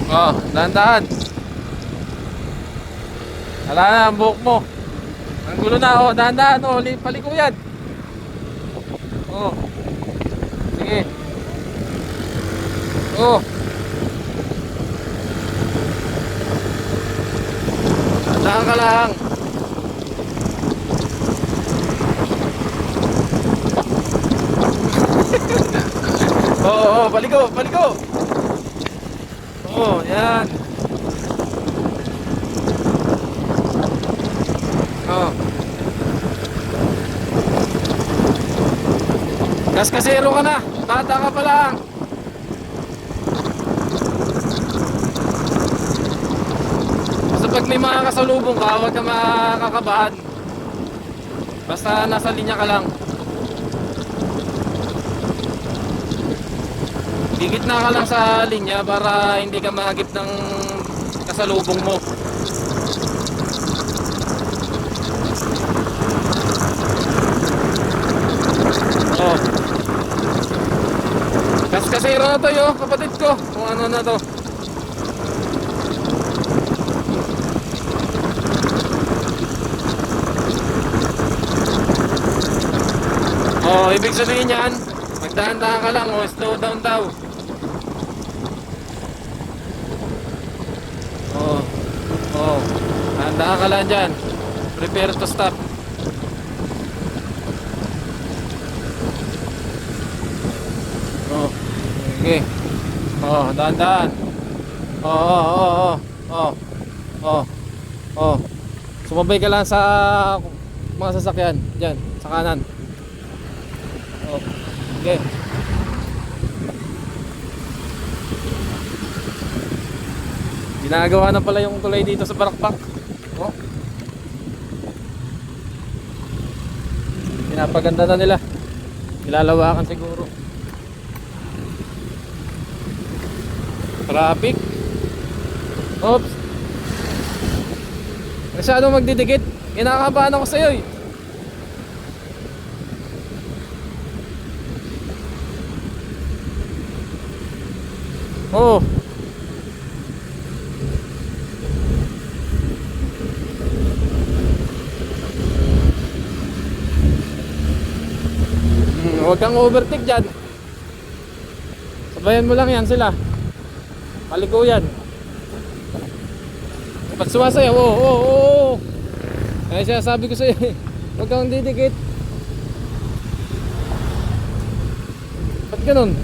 Oh, dahan-dahan. Wala na ang buhok mo. Ang gulo na. Oh, dahan-dahan. Oh, paliko yan. Oh. Sige. Oh. Dahan ka lang. Oo, paliko, paliko. Oo, yan. Oo. Kaskasero ka na. Bata ka pa lang. Basta pag may mga kasalubong ka, huwag ka makakabahan. Basta nasa linya ka lang. Digit na ka lang sa linya para hindi ka mahagip ng kasalubong mo. Oh. Kaskasero na to yo, kapatid ko. Kung ano na to. Oh, ibig sabihin yan, magdahan-dahan ka lang, oh, slow down daw. Oh, oh, dahan-dahan ka lang dyan. Prepare to stop. Oh, okay. Oh, dahan-dahan. Oh, oh, oh, oh, oh, oh, oh. Sumabay ka lang sa mga sasakyan, dyan, sa kanan. Oh, okay. Ginagawa na pala yung tulay dito sa Barakbak. Oh. Pinapaganda na nila. Ilalawakan siguro. Traffic. Oops. Masyadong magdidikit. Kinakabahan ako sa'yo eh. Oh. Huwag kang overtake dyan. Sabayan mo lang yan sila. Paliko yan. Pag sumasayaw, oo. Kaya siya sabi ko sa'yo, huwag kang didikit. Ba't ganun?